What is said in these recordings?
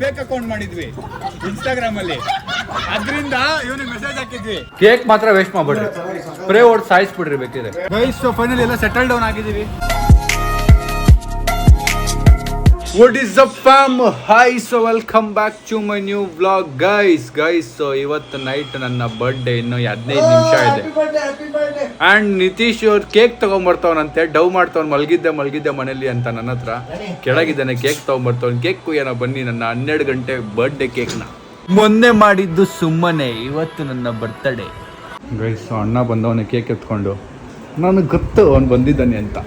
Fake account ಮಾಡಿದ್ವಿ Instagram ಅಲ್ಲಿ, ಅದ್ರಿಂದ ಇವನಿಗೆ ಮೆಸೇಜ್ ಹಾಕಿದ್ವಿ. ಕೇಕ್ ಮಾತ್ರ ವೇಸ್ಟ್ ಮಾಡ್ಬಿಡ್ರಿ, ಸ್ಪ್ರೇ ಹೊಡೆದು ಸಾಯಿಸ್ಬಿಡ್ರಿ ಬೇಕಿದ್ರೆ. ಗೈಸ್ ಫೈನಲಿ ಎಲ್ಲ ಸೆಟಲ್ ಡೌನ್ ಆಗಿದ್ದೀವಿ. What is up fam? Hi, so welcome back to my new vlog guys. So ಇವತ್ತು ನೈಟ್ ನನ್ನ ಬರ್ಡೇ, ಇನ್ನು 15 ನಿಮಿಷ ಇದೆ. ಆ್ಯಂಡ್ ನಿತೀಶ್ ಅವ್ರು ಕೇಕ್ ತೊಗೊಂಬರ್ತಾವನಂತೆ. ಡವ್ ಮಾಡ್ತಾವ್ನು, ಮಲಗಿದ್ದೆ ಮನೇಲಿ ಅಂತ ನನ್ನ ಹತ್ರ. ಕೆಳಗಿದ್ದಾನೆ, ಕೇಕ್ ತೊಗೊಂಬರ್ತಾವ್ನು. ಕೇಕ್ ಕುಯ್ಯೋಣ ಬನ್ನಿ, ನನ್ನ 12 ಗಂಟೆ ಬರ್ಡೇ ಕೇಕ್ನ. ಮೊನ್ನೆ ಮಾಡಿದ್ದು ಸುಮ್ಮನೆ, ಇವತ್ತು ನನ್ನ ಬರ್ತಡೇ ಗೈಸ್. ಅಣ್ಣ ಬಂದವನೇ ಕೇಕ್ ಎತ್ಕೊಂಡು. ನನಗೆ ಗೊತ್ತು ಅವ್ನು ಬಂದಿದ್ದಾನೆ ಅಂತ.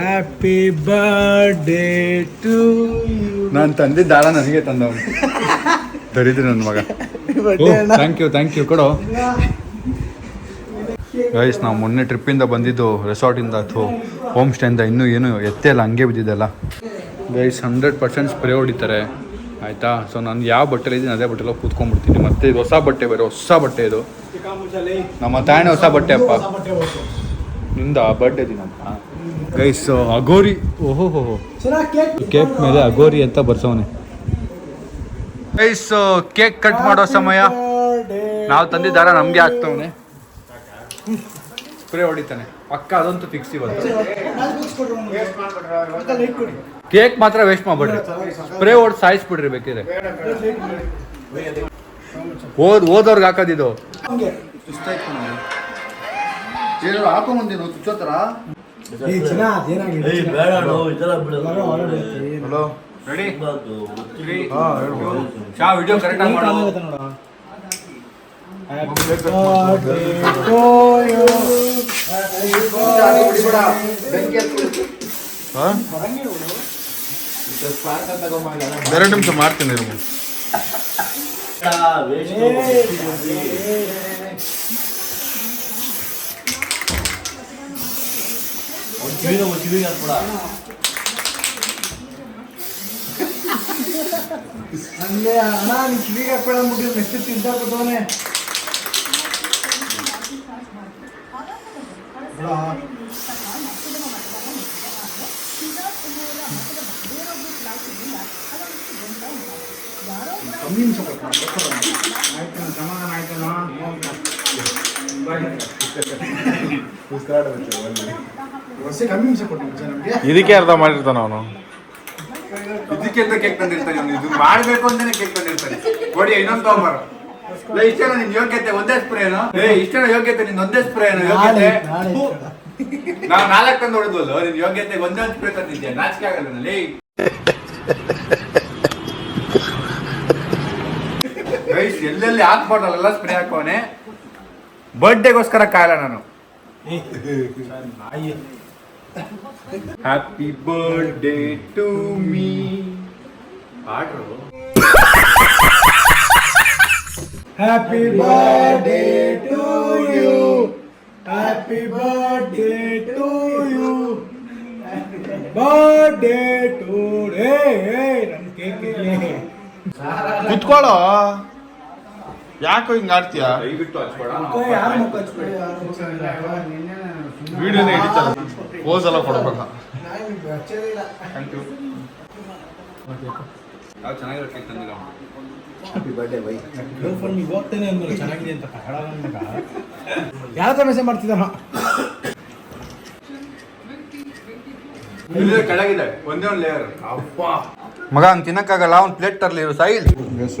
ಹ್ಯಾಪಿ ಬರ್ಡೇ ಟು ನಾನು ತಂದಿದ್ದಾಳ, ನನಗೆ ತಂದವನು. ದರಿದ್ರು ನನ್ನ ಮಗ. ಥ್ಯಾಂಕ್ ಯು ಕೊಡು ಗೈಸ್. ನಾವು ಮೊನ್ನೆ ಟ್ರಿಪ್ಪಿಂದ ಬಂದಿದ್ದು, ರೆಸಾರ್ಟಿಂದ ಅಥವಾ ಹೋಮ್ ಸ್ಟೇಯಿಂದ. ಇನ್ನೂ ಏನು ಎತ್ತೆ ಅಲ್ಲ, ಹಂಗೆ ಬಿದ್ದಿದ್ದೆಲ್ಲ ಗೈಸ್. 100% ಸ್ಪ್ರೇ ಹೊಡಿತಾರೆ ಆಯಿತಾ. ಸೊ ನಾನು ಯಾವ ಬಟ್ಟೆಲಿ ಇದ್ದೀನಿ ಅದೇ ಬಟ್ಟೆಲ್ಲ ಕೂತ್ಕೊಂಡ್ಬಿಡ್ತೀನಿ. ಮತ್ತು ಇದು ಹೊಸ ಬಟ್ಟೆ, ಬೇರೆ ಹೊಸ ಬಟ್ಟೆ ಇದು. ನಮ್ಮ ತಾಯಣ್ಣ ಹೊಸ ಬಟ್ಟೆ ಅಪ್ಪ, ನಿಂದ ಬರ್ಡೇ ದಿನಪ್ಪ ಗೈಸ್. ಅಗೋರಿ, ಓಹೋ ಕೇಕ್ ಮೇಲೆ ಅಗೋರಿ ಅಂತ ಬರ್ಸವನೆ ಗೈಸ್. ಕೇಕ್ ಕಟ್ ಮಾಡೋ ಸಮಯ. ನಾವು ತಂದಿದ್ದಾರ, ನಮಗೆ ಆಗ್ತವನೆ. ಸ್ಪ್ರೇ ಹೊಡಿತಾನೆ ಪಕ್ಕ, ಅದಂತೂ ಫಿಕ್ಸ್ ಇವತ್ತು. ಕೇಕ್ ಮಾತ್ರ ವೇಸ್ಟ್ ಮಾಡ್ಬಿಡ್ರಿ, ಸ್ಪ್ರೇ ಹೊಡೆದು ಸಾಯಿಸ್ಬಿಡ್ರಿ ಬೇಕಿದ್ರೆ. ಓದೋರ್ಗೆ ಹಾಕೋದಿದು. ಹಾಕೊಂಬಂದಿನ ಚುಚ್ಚೋತರ. Hello ready? ಚಾ ವಿಡಿಯೋ ಕರೆಕ್ಟಾಗಿ ಮಾಡೋ. ಎರಡು ನಿಮಿಷ ಮಾಡ್ತೀನಿ. ಅಂದ್ರೆ ಅಣ್ಣ ನೀನ್ ಕಿವಿಗೆ ಹಾಕೊಳ್ಳಂಬಿಟ್ಟು ಎಷ್ಟು ತಿಂತಾನೆ. ಸಮಾಧಾನ ಆಯ್ತಲ್ಲ. ಇದಕ್ಕೆ ಅರ್ಥ ಮಾಡಿರ್ತಾನ ಅವನು. ಇದಕ್ಕೆ ಕೇಕ್ ತಂದಿರ್ತಾನೆ ಅವನು. ಇದು ಮಾಡ್ಬೇಕು ಅಂತಾನೆ ಕೇಕ್ ತಂದಿರ್ತಾನೆ. ಕೊಡಿ ಇನ್ನೊಂದು ತಗೊಂಬಾರ. ಇಷ್ಟೇನ ನಿನ್ ಯೋಗ್ಯತೆ? ಒಂದೇ ಸ್ಪ್ರೇ ಏನೋ? ಇಷ್ಟೇನ ಯೋಗ್ಯತೆ ನಿನ್? ಒಂದೇ ಸ್ಪ್ರೇ ಏನೋ ಯೋಗ್ಯತೆ? ನಾವು 4 ತಂದು ಹೊಡೆದ್ವಲ್ಲ, ನಿನ್ ಯೋಗ್ಯತೆ ಒಂದೇ ಒಂದು ಸ್ಪ್ರೇ ತಂದಿದ್ದೆ. ನಾಚಿಕೆ ಆಗಲ್ಲ ನಲ್ಲಿ. ಎಲ್ಲೆಲ್ಲಿ ಹಾಕ್ಬಾರ್ದಲ್ಲ ಸ್ಪ್ರೇ ಹಾಕೋನೆ. ಬರ್ಡೇಗೋಸ್ಕರ ಕಾಯಲ್ಲ ನಾನು. Happy birthday to me. ಆಡ್ರು happy birthday to you, happy birthday to you, birthday today. ನಮ್ ಕೇಕ್ ಕುತ್ಕೊಳ್ಳೋ, ಯಾಕೋ ಹಿಂಗ ಆಡ್ತೀಯ? ವಿಡಿಯೋನೇ ಹಿಡಿತಲ್ಲ, ಪೋಸ್ ಎಲ್ಲ ಕೊಡ್ಬೇಕ. ಚೆನ್ನಾಗಿರೋ ಕೇಕ್ ತಂದಿಲ್ಲ. Happy birthday by. ಹೋಗ್ತೇನೆ ಅಂದ್ರು ಚೆನ್ನಾಗಿದೆ ಅಂತ ಯಾರ ಮೆಸೇಜ್ ಮಾಡ್ತಿದ್ದಾನ. ಕೆಳಗಿದೆ ಒಂದೇ ಒಂದು ಲೇಯರ್. ಅಪ್ಪ ಮಗ ಹಂಗೆ ತಿನ್ನಕ್ಕಾಗಲ್ಲ, ಒಂದು ಪ್ಲೇಟ್ ತರಲಿ. ಸೈಲ್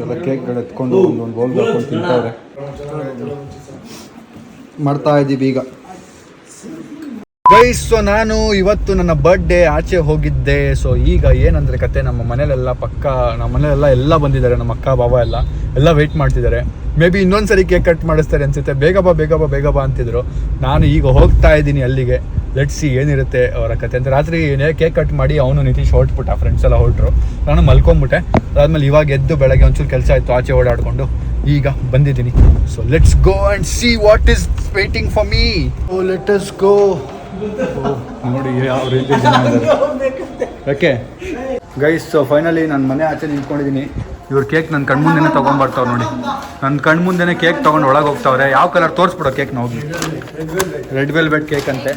ಎಲ್ಲ ಕೇಕ್ಗಳು ಎತ್ಕೊಂಡು ಒಂದು ಬೌಲ್ ಹಾಕೊಂಡು ತಿಂತಾರೆ. ಮಾಡ್ತಾ ಇದ್ದೀವಿ ಈಗ ಗೈಸ್. ಸೊ ನಾನು ಇವತ್ತು ನನ್ನ ಬರ್ಡೇ ಆಚೆ ಹೋಗಿದ್ದೆ. ಸೊ ಈಗ ಏನಂದರೆ ಕತೆ, ನಮ್ಮ ಮನೇಲೆಲ್ಲ ಎಲ್ಲ ಬಂದಿದ್ದಾರೆ. ನಮ್ಮ ಅಕ್ಕ ಬಾಬಾ ಎಲ್ಲ ವೆಯ್ಟ್ ಮಾಡ್ತಿದ್ದಾರೆ. ಮೇ ಬಿ ಇನ್ನೊಂದ್ಸರಿ ಕೇಕ್ ಕಟ್ ಮಾಡಿಸ್ತಾರೆ ಅನ್ಸುತ್ತೆ. ಬೇಗ ಬಾ ಅಂತಿದ್ರು. ನಾನು ಈಗ ಹೋಗ್ತಾ ಇದ್ದೀನಿ ಅಲ್ಲಿಗೆ. ಲೆಟ್ಸ್ ಸಿ ಏನಿರುತ್ತೆ ಅವರ ಕತೆ ಅಂತ. ರಾತ್ರಿ ಕೇಕ್ ಕಟ್ ಮಾಡಿ ಅವನು ನಿತೀಶ್ ಹೊರಟ್ಬಿಟ್ಟ, ಫ್ರೆಂಡ್ಸ್ ಎಲ್ಲ ಹೊರಟ್ರು. ನಾನು ಮಲ್ಕೊಂಬಿಟ್ಟೆ. ಅದಾದ್ಮೇಲೆ ಇವಾಗ ಎದ್ದು ಬೆಳಗ್ಗೆ ಒಂಚೂರು ಕೆಲಸ ಆಯಿತು, ಆಚೆ ಓಡಾಡಿಕೊಂಡು ಈಗ ಬಂದಿದ್ದೀನಿ. So let's go and see what is waiting for me. Oh let us go. ನೋಡಿ ಯಾವ ರೀತಿ ಜನ ಇದ್ದಾರೆ. ಓಕೆ ಗೈಸ್, ಸೊ ಫೈನಲಿ ನಾನು ಮನೆ ಆಚೆ ನಿಂತ್ಕೊಂಡಿದ್ದೀನಿ. ಇವ್ರು ಕೇಕ್ ನನ್ನ ಕಣ್ಮುಂದೆನೇ ತೊಗೊಂಬರ್ತಾವ್ರು ನೋಡಿ. ನನ್ನ ಕಣ್ಮುಂದೆನೇ ಕೇಕ್ ತೊಗೊಂಡು ಒಳಗೆ ಹೋಗ್ತಾವ್ರೆ. ಯಾವ ಕಲರ್ ತೋರಿಸ್ಬಿಡೋ ಕೇಕ್ನ ಹೋಗಿ. ರೆಡ್ ವೆಲ್ವೆಟ್ ಕೇಕ್ ಅಂತೆ.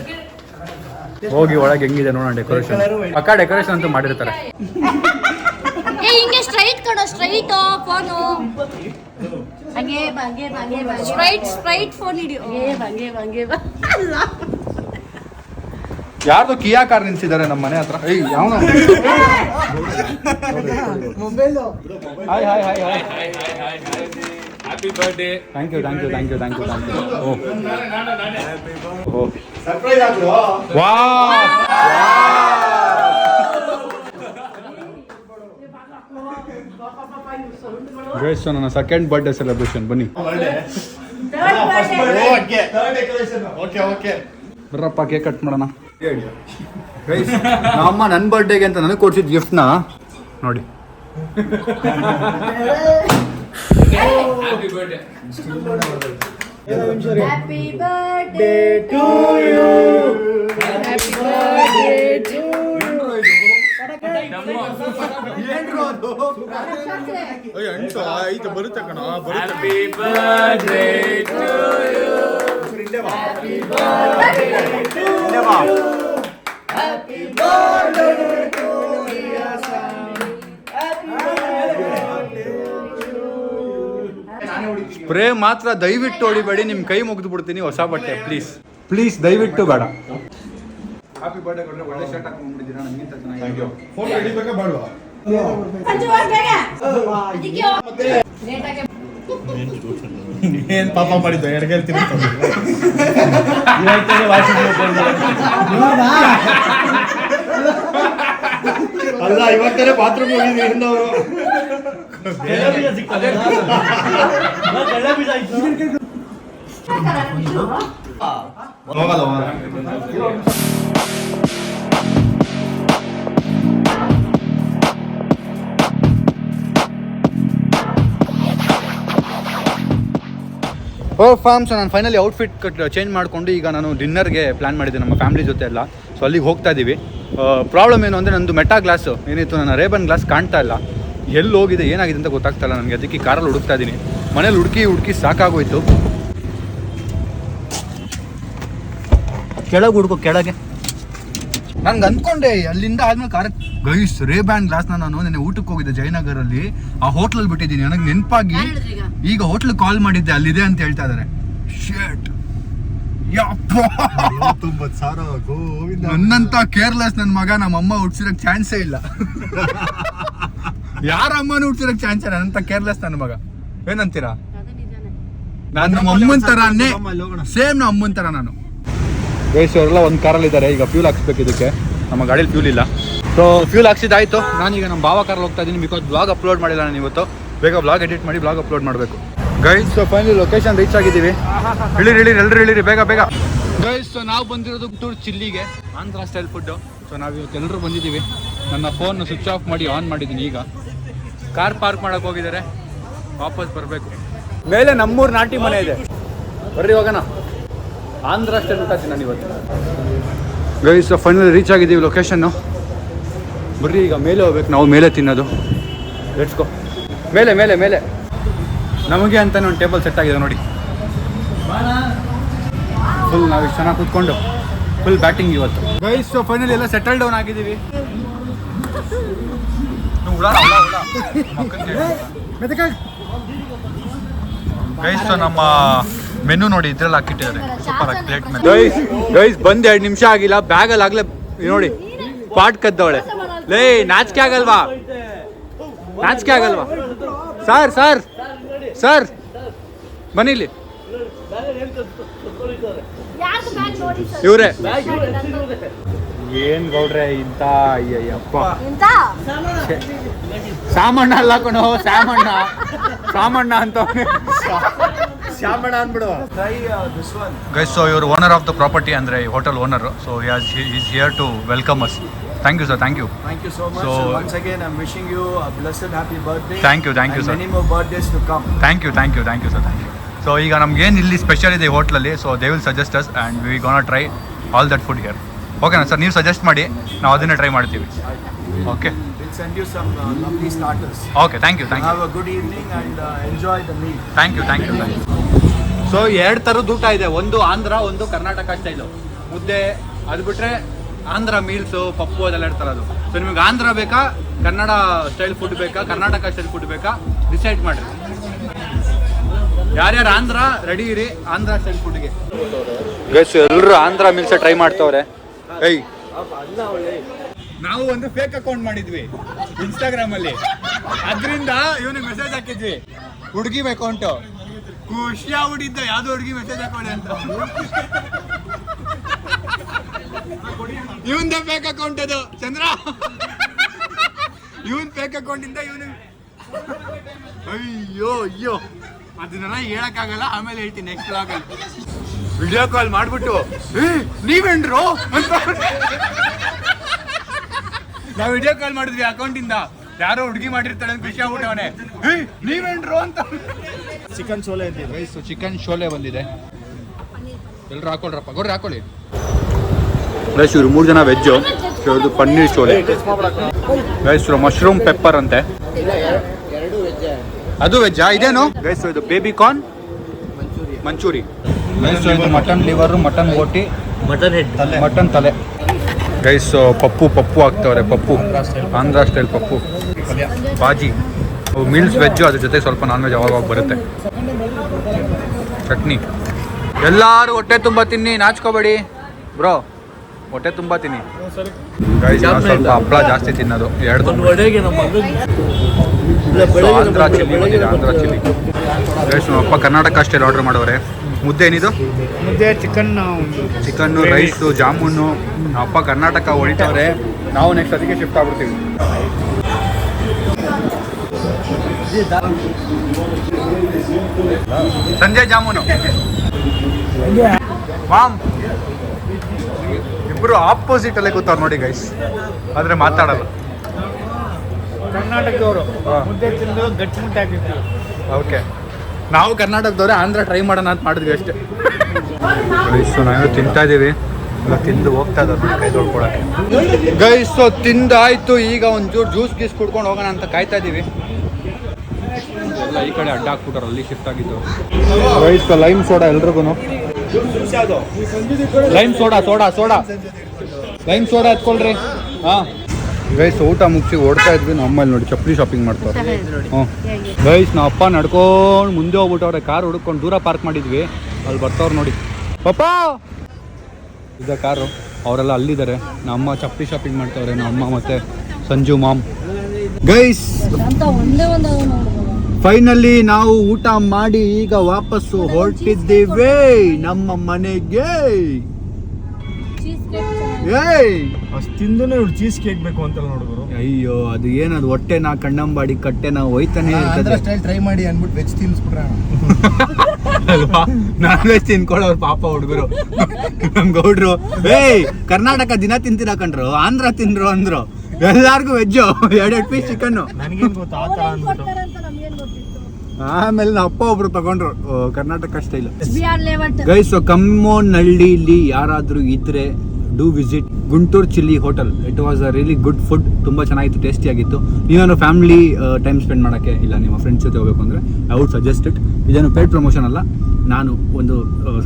ಹೋಗಿ ಒಳಗೆ ಹೆಂಗಿದೆ ನೋಡೋಣ ಡೆಕೋರೇಷನ್. ಪಕ್ಕ ಡೆಕೋರೇಷನ್ ಅಂತೂ ಮಾಡಿರ್ತಾರೆ. ಏ ಹಿಂಗೆ ಸ್ಟ್ರೈಟ್ ಕೊಡು, ಸ್ಟ್ರೈಟ್ ಫೋನು ಹಂಗೆ ಬಂಗೆ ಬಂಗೆ ಸ್ಟ್ರೈಟ್ ಫೋನ್ ಹಿಡಿಯು. ಬಂಗೆ ಬಂಗೆ ಯಾರ್ದು ಕಿಯಾ ಕಾರ್ ನಿಲ್ಸಿದ್ದಾರೆ ನಮ್ಮ ಮನೆ ಹತ್ರ. ಯಾವನ hi hi hi hi. Happy birthday. Thank you thank you thank you thank you thank you. Oh surprise ಆಗ್ರು. ವಾ ಗೈಸ್, ನನ್ನ ಸೆಕೆಂಡ್ ಬರ್ಡೇ ಸೆಲೆಬ್ರೇಷನ್ ಬನ್ನಿ. Okay third decoration. ಓಕೆ ಬರ್ರಪ್ಪ ಕೇಕ್ ಕಟ್ ಮಾಡೋಣ. ಗೈಸ್, ನಮ್ಮಮ್ಮ ನನ್ನ ಬರ್ಡೇಗೆ ಅಂತ ನನಗೆ ಕೊಡ್ಸಿದ ಗಿಫ್ಟ್ನ ನೋಡಿ. Happy birthday. Happy birthday to you. Happy birthday to you. ಐತೆ ಬರುತ್ತೆ ಕಣ. Happy birthday to you. Happy birthday to you. Happy birthday to you. Spray ಮಾತ್ರ ದಯವಿಟ್ಟು ಹೊಡಿಬೇಡಿ, ನಿಮ್ಮ ಕೈ ಮುಗಿದು ಬಿಡ್ತೀನಿ. ಹೊಸ ಬಟ್ಟೆ ಪ್ಲೀಸ್ ಪ್ಲೀಸ್ ದಯವಿಟ್ಟು ಬೇಡ. ಹ್ಯಾಪಿ ಬರ್ಡೇ ಕೊಟ್ಟರೆ ಒಳ್ಳೆ ಶರ್ಟ್ ಹಾಕೊಂಡ್ಬಿಟ್ಟಿದ್ದೀರಾ, ನನಗಿಂತ ಚೆನ್ನಾಗಿ. ಫೋಟೋ ಹಿಡಿಬೇಕಾ ಬೇಡವಾ? ಏನ್ ಪಾಪ ಮಾಡಿದ್ದು ಎಡಗೈಲಿ ತಿರುಗ್ತದೆ. ಅಲ್ಲ ಇವಾಗ ಬಾತ್ರೂಮ್ ಹೋಗಿದ್ವಿ ಇನ್ನವರು. ಹೋಗಲ್ಲ ಫಾರ್ಮ್ಸ್ ನಾನು ಫೈನಲಿ ಔಟ್ಫಿಟ್ ಚೇಂಜ್ ಮಾಡಿಕೊಂಡು ಈಗ ನಾನು ಡಿನ್ನರ್ಗೆ ಪ್ಲ್ಯಾನ್ ಮಾಡಿದ್ದೆ ನಮ್ಮ ಫ್ಯಾಮಿಲಿ ಜೊತೆ ಎಲ್ಲ. ಸೊ ಅಲ್ಲಿಗೆ ಹೋಗ್ತಾ ಇದ್ದೀವಿ. ಪ್ರಾಬ್ಲಮ್ ಏನು ಅಂದರೆ ನಂದು ಮೆಟಾ ಗ್ಲಾಸು ಏನಿತ್ತು, ನನ್ನ ರೇಬನ್ ಗ್ಲಾಸ್ ಕಾಣ್ತಾ ಇಲ್ಲ. ಎಲ್ಲಿ ಹೋಗಿದೆ ಏನಾಗಿದೆ ಅಂತ ಗೊತ್ತಾಗ್ತಾ ಇಲ್ಲ ನನಗೆ. ಅದಕ್ಕೆ ಕಾರಲ್ಲಿ ಹುಡುಕ್ತಾ ಇದ್ದೀನಿ. ಮನೇಲಿ ಹುಡುಕಿ ಸಾಕಾಗೋಯ್ತು. ಕೆಳಗೆ ಹುಡುಕು, ಕೆಳಗೆ. ನನ್ಗೆ ಅಂದ್ಕೊಂಡೆ ಅಲ್ಲಿಂದ ಆದ್ಮೇಲೆ ಗೈಸ್ ರೇಬ್ಯಾನ್ ಗ್ಲಾಸ್ನ ನಾನು ನೆನ್ನೆ ಊಟಕ್ಕೆ ಹೋಗಿದ್ದೆ ಜಯನಗರಲ್ಲಿ. ಆ ಹೋಟ್ಲಲ್ಲಿ ಬಿಟ್ಟಿದ್ದೀನಿ. ನನಗೆ ನೆನಪಾಗಿ ಈಗ ಹೋಟ್ಲಿಗೆ ಕಾಲ್ ಮಾಡಿದ್ದೆ, ಅಲ್ಲಿದೆ ಅಂತ ಹೇಳ್ತಾ ಇದ್ದಾರೆ. ಶೇಟ್ ನನ್ನಂತ ಕೇರ್ಲೆಸ್ ನನ್ನ ಮಗ ನಮ್ಮಮ್ಮ ಹುಡ್ಸಿರಕ್ ಚಾನ್ಸೇ ಇಲ್ಲ. ಯಾರ ಅಮ್ಮನೂ ಹುಡ್ಸಿರಕ್ ಚಾನ್ಸ್ ಇಲ್ಲ, ನನ್ನಂತ ಕೇರ್ಲೆಸ್ ನನ್ನ ಮಗ. ಏನಂತೀರಾ? ನಾನು ನಮ್ಮ ಅಮ್ಮನ ತರಾನೇ, ಸೇಮ್ ನಮ್ಮ ಅಮ್ಮನ ತರ ನಾನು. ಗೈಸ್ ಅವರೆಲ್ಲ ಒಂದು ಕಾರಲ್ಲಿ ಇದ್ದಾರೆ. ಈಗ ಫ್ಯೂಲ್ ಹಾಕ್ಸ್ಬೇಕು ಇದಕ್ಕೆ. ನಮ್ಮ ಗಾಡೀಲಿ ಫ್ಯೂಲ್ ಇಲ್ಲ. ಸೊ ಫ್ಯೂಲ್ ಹಾಕ್ಸಿದ್ದಾಯ್ತು. ನಾನೀಗ ನಮ್ಮ ಬಾವ ಕಾರಲ್ಲಿ ಹೋಗ್ತಾ ಇದ್ದೀನಿ. ಬಿಕಾಸ್ ಬ್ಲಾಗ್ ಅಪ್ಲೋಡ್ ಮಾಡಿಲ್ಲ ನಾನು ಇವತ್ತು. ಬೇಗ ಬ್ಲಾಗ್ ಎಡಿಟ್ ಮಾಡಿ ಬ್ಲಾಗ್ ಅಪ್ಲೋಡ್ ಮಾಡಬೇಕು. Guys so finally location reach ಆಗಿದ್ದೀವಿ. ಇಳಿರಿ ಎಲ್ಲರೂ ಇಳಿರಿ ಬೇಗ ಬೇಗ. ಗೈಸ್ ಸೊ ನಾವು ಬಂದಿರೋದು ಟೂರ್ ಚಿಲ್ಲಿಗೆ, ಆಂಧ್ರ ಸ್ಟೈಲ್ ಫುಡ್ಡು. ಸೊ ನಾವು ಇವತ್ತು ಎಲ್ಲರೂ ಬಂದಿದ್ದೀವಿ. ನನ್ನ ಫೋನ್ ಸ್ವಿಚ್ ಆಫ್ ಮಾಡಿ ಆನ್ ಮಾಡಿದ್ದೀನಿ. ಈಗ ಕಾರ್ ಪಾರ್ಕ್ ಮಾಡೋಕೆ ಹೋಗಿದ್ದಾರೆ, ವಾಪಸ್ ಬರಬೇಕು. ಮೇಲೆ ನಮ್ಮೂರು ನಾಟಿ ಮನೆ ಇದೆ, ಬರ್ರಿ ಹೋಗೋಣ. ಆಂಧ್ರ ಸ್ಟೈಲ್ ಊಟ ತಿನ್ನೋಣ ಇವತ್ತು. ಗೈಸ್ ಫೈನಲ್ ರೀಚ್ ಆಗಿದ್ದೀವಿ ಲೊಕೇಶನ್ನು. ಬರ್ರಿ ಈಗ ಮೇಲೆ ಹೋಗ್ಬೇಕು ನಾವು, ಮೇಲೆ ತಿನ್ನೋದು. Let's go. ಮೇಲೆ ಮೇಲೆ ಮೇಲೆ ನಮಗೆ ಅಂತಾನೆ ಒಂದು ಟೇಬಲ್ ಸೆಟ್ ಆಗಿದೆ ನೋಡಿ. ಫುಲ್ ನಾವು ಇಷ್ಟು ಚೆನ್ನಾಗಿ ಕೂತ್ಕೊಂಡು ಫುಲ್ ಬ್ಯಾಟಿಂಗ್ ಇವತ್ತು. ಗೈಸ್ ಫೈನಲ್ ಎಲ್ಲ ಸೆಟಲ್ ಡೌನ್ ಆಗಿದ್ದೀವಿ. ಗೈಸ್ ನಮ್ಮ ಮೆನು ನೋಡಿ ಇದ್ರಲ್ಲಿ ಹಾಕಿಟ್ಟಿದ್ದಾರೆ ಸೂಪರ್ ಆಗಿ ಪ್ಲೇಟ್ ಮೇಲೆ. ಗೈಸ್ ಬಂದು 2 ನಿಮಿಷ ಆಗಿಲ್ಲ, ಬ್ಯಾಗಲ್ಲಿ ಆಗ್ಲೇ ನೋಡಿ ಪಾಟ್ ಕದ್ದವಳೆ. ಲೇ ನಾಚಿಕೆ ಆಗಲ್ವಾ? ನಾಚಿಕೆ ಆಗಲ್ವಾ? ಸರ್ ಸರ್ ಸರ್ ಬನ್ನಿಲ್ಲಿ. ಇವ್ರೆ ಏನ್ ಗೌಡ್ರೆ ಇಂತ ಅಯ್ಯಪ್ಪ. ಸಾಮಣ್ಣ ಅಲ್ಲ ಕಣೋ, ಸಾಮಣ್ಣ ಅಂತ ಶ್ಯಾಮಣ್ಣ ಅಂದ್ಬಿಡು. ಗೈಸ್ ಸೊ ಇವರು ಓನರ್ ಆಫ್ ದ ಪ್ರಾಪರ್ಟಿ, ಅಂದರೆ ಈ hotel owner. So is here to welcome us. Thank you sir, thank you. Thank you so much. So, once again, I'm wishing you a blessed happy birthday. Thank you and sir. many more birthdays to come. Thank you sir, thank you. So ಈಗ ನಮ್ಗೇನು ಇಲ್ಲಿ special ಇದೆ ಈ ಹೋಟ್ಲಲ್ಲಿ, so they will suggest us and we gonna try all that food here. ಓಕೆನಾ sir? ನೀವು suggest ಮಾಡಿ, ನಾವು ಅದನ್ನೇ ಟ್ರೈ ಮಾಡ್ತೀವಿ. Okay, We'll send you some lovely starters. Okay, thank you. Have a good evening and enjoy the meal. Thank you. So 2 ಥರದ್ದು ಊಟ ಇದೆ, ಒಂದು ಆಂಧ್ರ, ಒಂದು ಕರ್ನಾಟಕ ಸ್ಟೈಲು ಮುದ್ದೆ. ಅದು ಬಿಟ್ಟರೆ ಆಂಧ್ರ ಮೀಲ್ಸು ಪಪ್ಪು ಅದೆಲ್ಲ ಇರ್ತಾರೆ ಅದು. ಸೊ ನಿಮಗೆ ಆಂಧ್ರ ಬೇಕಾ ಕನ್ನಡ ಸ್ಟೈಲ್ ಫುಡ್ ಬೇಕಾ ಕರ್ನಾಟಕ ಸ್ಟೈಲ್ ಫುಡ್ ಬೇಕಾ ಡಿಸೈಡ್ ಮಾಡಿರಿ. ಯಾರ್ಯಾರು ಆಂಧ್ರ ರೆಡಿ ಇರಿ ಆಂಧ್ರ ಸ್ಟೈಲ್ ಫುಡ್ಗೆ. ಗೈಸ್ ಎಲ್ಲರೂ ಆಂಧ್ರ ಮೀಲ್ಸ್ ಟ್ರೈ ಮಾಡ್ತವ್ರೆ. ಏಯ್ ನಾವು ಒಂದು ಫೇಕ್ ಅಕೌಂಟ್ ಮಾಡಿದ್ವಿ ಇನ್ಸ್ಟಾಗ್ರಾಮ್ ಅಲ್ಲಿ, ಅದ್ರಿಂದ ಇವನಿಗೆ ಮೆಸೇಜ್ ಹಾಕಿದ್ವಿ ಹುಡುಗಿ ಅಕೌಂಟ್. ಖುಷಿಯ ಹುಡಿದ್ದ ಯಾವ್ದೋ ಹುಡುಗಿ ಮೆಸೇಜ್ ಹಾಕೊಳ್ಳಿ ಅಂತ. ಇವಂದ ಫೇಕ್ ಅಕೌಂಟ್ ಅದು ಚಂದ್ರ. ಇವನ್ ಫೇಕ್ ಅಕೌಂಟ್ ಇಂದ ಇವನು ಅಯ್ಯೋ ಅಯ್ಯೋ ಅದನ್ನೆಲ್ಲ ಹೇಳಕ್ಕಾಗಲ್ಲ, ಆಮೇಲೆ ಹೇಳ್ತೀನಿ ನೆಕ್ಸ್ಟ್ ವ್ಲಾಗಲ್ಲಿ. ವಿಡಿಯೋ ಕಾಲ್ ಮಾಡ್ಬಿಟ್ಟು ನೀವೇನ್ರು ಅಂತ ನಾವು ವಿಡಿಯೋ ಕಾಲ್ ಮಾಡಿದ್ವಿ ಅಕೌಂಟಿಂದ. ಯಾರೋ ಹುಡುಗಿ ಮಾಡಿರ್ತಾಳೆ ಅಂತ ಖುಷಿ ಆಗ್ಬಿಟ್ಟವನೆ. ನೀವೇನ್ರು ಅಂತ. ಚಿಕನ್ ಚೋಲೆ ಅಂತಿದೆ. ರೈಸ್ ಚಿಕನ್ ಶೋಲೆ ಬಂದಿದೆ. ಎಲ್ಲರೂ ಹಾಕೊಳ್ರಪ್ಪ, ಗೊಡ್ರಿ ಹಾಕೊಳ್ಳಿ. ರೈಸ್ ಇವರು 3 ಜನ ವೆಜ್ಜು, ಇವ್ರದ್ದು ಪನ್ನೀರ್ ಶೋಲೆ. ರೈಸ್ ಮಶ್ರೂಮ್ ಪೆಪ್ಪರ್ ಅಂತೆ, ಅದು ವೆಜ್ಜಾ? ಇದೇನು ರೈಸ್ ಇದು ಬೇಬಿ ಕಾರ್ನ್ ಮಂಚೂರಿ. ರೈಸ್ ಇದು ಮಟನ್ ಲಿವರು, ಮಟನ್ ಬೋಟಿ, ಮಟನ್ ತಲೆ. ರೈಸ್ ಪಪ್ಪು ಹಾಕ್ತವ್ರೆ, ಪಪ್ಪು ಆಂಧ್ರ ಸ್ಟೈಲ್ ಪಪ್ಪು, ಬಾಜಿ. ಮೀಲ್ಸ್ ವೆಜ್ಜು, ಅದ್ರ ಜೊತೆ ಸ್ವಲ್ಪ ನಾನ್ ವೆಜ್ ಅವಾಗ ಬರುತ್ತೆ. ಚಟ್ನಿ. ಎಲ್ಲರೂ ಹೊಟ್ಟೆ ತುಂಬ ತಿನ್ನಿ, ನಾಚ್ಕೋಬೇಡಿ ಬ್ರೋ, ಹೊಟ್ಟೆ ತುಂಬ ತಿನ್ನಿ. ಸ್ವಲ್ಪ ಹಪ್ಪಳ ಜಾಸ್ತಿ ತಿನ್ನೋದು. 2 ಆಂಧ್ರ ಚಿಲ್ಲಿ ಬಂದಿದೆ, ಆಂಧ್ರ ಚಿಲ್ಲಿ. ರೈಸ್ ಅಪ್ಪ ಕರ್ನಾಟಕ ಸ್ಟೈಲ್ ಆರ್ಡರ್ ಮಾಡೋರೆ. ಮುದ್ದೆ ಏನಿದು? ಮುದ್ದೆ ಚಿಕನ್ನು, ರೈಸು, ಜಾಮೂನು. ಅಪ್ಪ ಕರ್ನಾಟಕ ಹೊಡಿತವ್ರೆ, ನಾವು ನೆಕ್ಸ್ಟ್ ಅದಕ್ಕೆ ಶಿಫ್ಟ್ ಆಗ್ಬಿಡ್ತೀವಿ. ಸಂಜೆ ಜಾಮೂನು ಮಾಮ್. ಇಬ್ರು ಆಪೋಸಿಟ್ ಅಲ್ಲೇ ಕೂತಾವ್ರು ನೋಡಿ ಗೈಸ್, ಆದ್ರೆ ಮಾತಾಡಲ್ಲ. ಕರ್ನಾಟಕದವರು ಮುದ್ದೆ ತಿಂದು ಗಟ್ಟಿಮುಟ್ಟಿ ಆಗಿರ್ತೀವಿ. ಓಕೆ, ನಾವು ಕರ್ನಾಟಕದವ್ರೆ, ಆಂಧ್ರ ಟ್ರೈ ಮಾಡೋಣ ಅಂತ ಮಾಡಿದ್ವಿ ಅಷ್ಟೇ. ಗೈಸ್ ನಾವು ತಿಂತಾ ಇದೀವಿ, ಎಲ್ಲ ತಿಂದು ಹೋಗ್ತಾ ಇದ್ದಾರೆ ಕೈ ತೊಳ್ಕೊಳಕ್ಕೆ. ಗೈಸ್ ತಿಂದಾಯ್ತು, ಈಗ ಒಂಚೂರು ಜ್ಯೂಸ್ ಗೀಸ್ ಕುಡ್ಕೊಂಡು ಹೋಗೋಣ ಅಂತ ಕಾಯ್ತಾ ಇದೀವಿ. ಎಲ್ಲ ಈ ಕಡೆ ಅಡ್ಡ ಹಾಕ್ಬಿಟ್ಟಾರೆ, ಅಲ್ಲಿ ಶಿಫ್ಟ್ ಆಗಿದ್ದು. ಗೈಸ್ ಲೈಮ್ ಸೋಡಾ ಎಲ್ರಿಗೂ. ಲೈಮ್ ಸೋಡಾ ಲೈಮ್ ಸೋಡಾ ಎತ್ಕೊಳ್ರಿ. ಹಾಂ ಗೈಸ್ ಊಟ ಮುಗಿಸಿ ಓಡ್ತಾ ಇದ್ವಿ. ನಮ್ಮಲ್ಲಿ ನೋಡಿ ಚಪ್ಪಲಿ ಶಾಪಿಂಗ್ ಮಾಡ್ತಾರೆ. ಹ್ಞೂ ಗೈಸ್ ನಾವು ಅಪ್ಪ ನಡ್ಕೊಂಡು ಮುಂದೆ ಹೋಗ್ಬಿಟ್ಟವ್ರೆ, ಕಾರ್ ಹುಡ್ಕೊಂಡು ದೂರ ಪಾರ್ಕ್ ಮಾಡಿದ್ವಿ, ಅಲ್ಲಿ ಬರ್ತಾವ್ರು ನೋಡಿ. ಪಪ್ಪ ಇದ ಕಾರು, ಅವರೆಲ್ಲ ಅಲ್ಲಿದ್ದಾರೆ. ನಮ್ಮ ಚಪ್ಪಲಿ ಶಾಪಿಂಗ್ ಮಾಡ್ತಾವ್ರೆ, ನಮ್ಮ ಮತ್ತೆ ಸಂಜು ಮಾಮ್. ಗೈಸ್ ಫೈನಲಿ ನಾವು ಊಟ ಮಾಡಿ ಈಗ ವಾಪಸ್ಸು ಹೊರಟಿದ್ದೀವಿ ನಮ್ಮ ಮನೆಗೆ. ಅಷ್ಟು ತಿಂದು ಇವ್ರು ಚೀಸ್ ಕೇಕ್ ಬೇಕು ಅಂತ ನೋಡಿದ್ರು. ಅಯ್ಯೋ ಅದು ಏನದು ಹೊಟ್ಟೆ ನಾ ಕಣ್ಣಂಬಾಡಿ ಕಟ್ಟೆ ನಾವು ಹೋಯ್ತಾನೆ ಇರ್ತದೆ. ಸ್ಟೈಲ್ ಟ್ರೈ ಮಾಡಿ ಅಂದ್ಬಿಟ್ಟು ವೆಜ್ ತಿನ್ಸ್ಬಿಟ್ರ ಅಲ್ವಾ, ನಾನ್ ವೆಜ್ ತಿನ್ಕೊಳ್ಳೋರು ಪಾಪ ಹುಡುಗರು. ನಮ್ ಗೌಡ್ರು ಕರ್ನಾಟಕ ದಿನ ತಿಂತೀರಾ ಕಣ್ರು, ಆಂಧ್ರ ತಿಂದ್ರು ಅಂದ್ರು. ಎಲ್ಲಾರ್ಗು ವೆಜ್ಜು, 2 ಪೀಸ್ ಚಿಕನ್ನು. ನನಗೇನು ಗೊತ್ತಾ ಆ ಥರ ಅಂದ್ಬಿಟ್ಟು. ಆಮೇಲೆ ನಮ್ಮ ಅಪ್ಪ ಒಬ್ರು ತಗೊಂಡ್ರು ಕರ್ನಾಟಕ ಸ್ಟೈಲ್. ಗೈಸ್ ಕಮ್ಮೋನಹಳ್ಳಿಲಿ ಯಾರಾದ್ರೂ ಇದ್ರೆ do visit Guntur chilli hotel. It was a really good food, ತುಂಬ ಚೆನ್ನಾಗಿತ್ತು, ಟೇಸ್ಟಿ ಆಗಿತ್ತು. ನೀವೇನು ಫ್ಯಾಮಿಲಿ ಟೈಮ್ ಸ್ಪೆಂಡ್ ಮಾಡೋಕ್ಕೆ ಇಲ್ಲ, ನಿಮ್ಮ ಫ್ರೆಂಡ್ಸ್ ಜೊತೆ ಹೋಗಬೇಕು ಅಂದರೆ ಐ ವುಡ್ ಸಜೆಸ್ಟ್ ಇಟ್. ಇದೇನು ಪೇಡ್ ಪ್ರಮೋಷನ್ ಅಲ್ಲ, ನಾನು ಒಂದು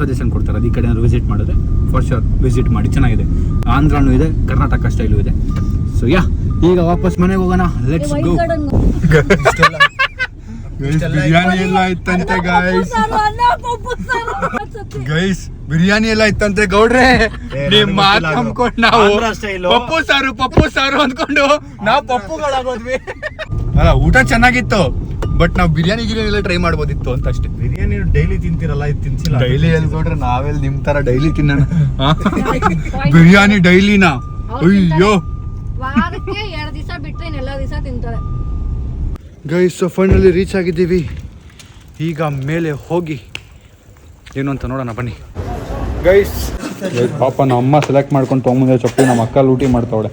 ಸಜೆಷನ್ ಕೊಡ್ತಾರೆ. ಅದು ಈ ಕಡೆ ವಿಸಿಟ್ ಮಾಡಿದ್ರೆ ಫಾರ್ ಶೋರ್ ವಿಸಿಟ್ ಮಾಡಿ, ಚೆನ್ನಾಗಿದೆ. ಆಂಧ್ರನೂ ಇದೆ, ಕರ್ನಾಟಕ ಸ್ಟೈಲು ಇದೆ. ಸೊ ಯಾ ಈಗ ವಾಪಸ್ ಮನೆಗೆ ಹೋಗೋಣ, ಲೆಟ್ಸ್ ಗೋ. ಬಿರಿಯಾನಿ ಎಲ್ಲ ಇತ್ತಂತೆ ಗೈಸ್, ಬಿರಿಯಾನಿ ಎಲ್ಲ ಇತ್ತಂತೆ ಗೌಡ್ರೆ. ನಿಮ್ ಮಾತು ನಂಬ್ಕೊಂಡು ನಾವು ಪಪ್ಪು ಸಾರು ಅಂದ್ಕೊಂಡು ನಾವು ಪಪ್ಪುಗಳಾಗೋದ್ವಿ. ಅಲ್ಲ ಊಟ ಚೆನ್ನಾಗಿತ್ತು, ಬಟ್ ನಾವು ಬಿರಿಯಾನಿ ಎಲ್ಲ ಟ್ರೈ ಮಾಡ್ಬೋದಿತ್ತು ಅಂತ ಅಷ್ಟೇ. ಬಿರಿಯಾನಿ ಡೈಲಿ ತಿಂತಿರಲ್ಲ, ಇದು ತಿನ್ಸಿಲ್ಲ. ಡೈಲಿ ಹೇಳ್ಕೊಡ್ರೆ ನಾವೆಲ್ಲಿ ನಿಮ್ ತರ ಡೈಲಿ ತಿನ್ನೋಣ. ಬಿರಿಯಾನಿ ಡೈಲಿನಾ? ಅಯ್ಯೋ, ವಾರಕ್ಕೆ 2 ದಿವಸ ಬಿಟ್ರೆ ಇನ್ನೆಲ್ಲ ದಿವಸ ತಿಂತಾರೆ. ಗೈಸ್ ಫೈನಲಿ ರೀಚ್ ಆಗಿದ್ದೀವಿ. ಈಗ ಮೇಲೆ ಹೋಗಿ ಏನು ಅಂತ ನೋಡೋಣ ಬನ್ನಿ. ಗೈಸ್ ಪಾಪ ನಮ್ಮ ಅಮ್ಮ ಸೆಲೆಕ್ಟ್ ಮಾಡ್ಕೊಂಡು ತೊಗೊಂಬಂದೆ ಚಪ್ಪಲಿ. ನಮ್ಮ ಅಕ್ಕ ಲೂಟಿ ಮಾಡ್ತಾವಳೆ.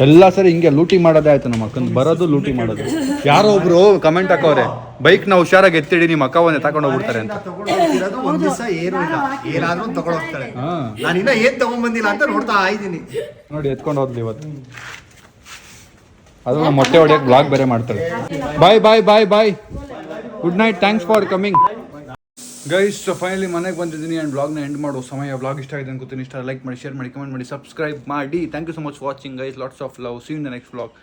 ಎಲ್ಲ ಸರಿ ಹಿಂಗೆ ಲೂಟಿ ಮಾಡೋದೇ ಆಯ್ತು. ನಮ್ಮ ಅಕ್ಕಂದು ಬರೋದು ಲೂಟಿ ಮಾಡೋದು. ಯಾರೋ ಒಬ್ರು ಕಮೆಂಟ್ ಹಾಕೋರೆ, ಬೈಕ್ ನ ಹುಷಾರಾಗಿ ಎತ್ತಿಡಿ, ನಿಮ್ಮ ಅಕ್ಕ ಒಂದೇ ತಗೊಂಡು ಹೋಗ್ಬಿಡ್ತಾರೆ ಅಂತ. ಒಂದ್ ದಿವಸ ಏನು ಇಲ್ಲ, ಏನಾದ್ರೂ ತಗೊಂಡು ಹೋಗ್ತಾಳೆ. ನಾನು ಇನ್ನ ಏನ್ ತಗೊಂಡ್ಬಂದಿಲ್ಲ ಅಂತ ನೋಡ್ತಾ ಇದ್ದೀನಿ. ನೋಡಿ ಎತ್ಕೊಂಡು ಹೋದ್ಲಿ ಇವತ್ತು. ಅದು ನಮ್ಮ ಮೊಟ್ಟೆ ಹೊಡೆಯಕ್ಕೆ ಬ್ಲಾಗ್ ಬೇರೆ ಮಾಡ್ತಾರೆ. Bye bye bye bye, good night, thanks for coming. Guys finally ಮನೆಗೆ ಬಂದಿದ್ದೀನಿ ಆ್ಯಂಡ್ ವ್ಲಾಗ್ನ ಎಂಡ್ ಮಾಡೋ ಸಮಯ. ವ್ಲಾಗ್ ಇಷ್ಟ ಆಗಿದೆ ಅನ್ಕೋತೀನಿ. ಇಷ್ಟ ಲೈಕ್ ಮಾಡಿ, ಶೇರ್ ಮಾಡಿ, ಕಮೆಂಟ್ ಮಾಡಿ, ಸಬ್ಸ್ಕ್ರೈಬ್ ಮಾಡಿ. Thank you so much watching guys. Lots of love. See in the next vlog.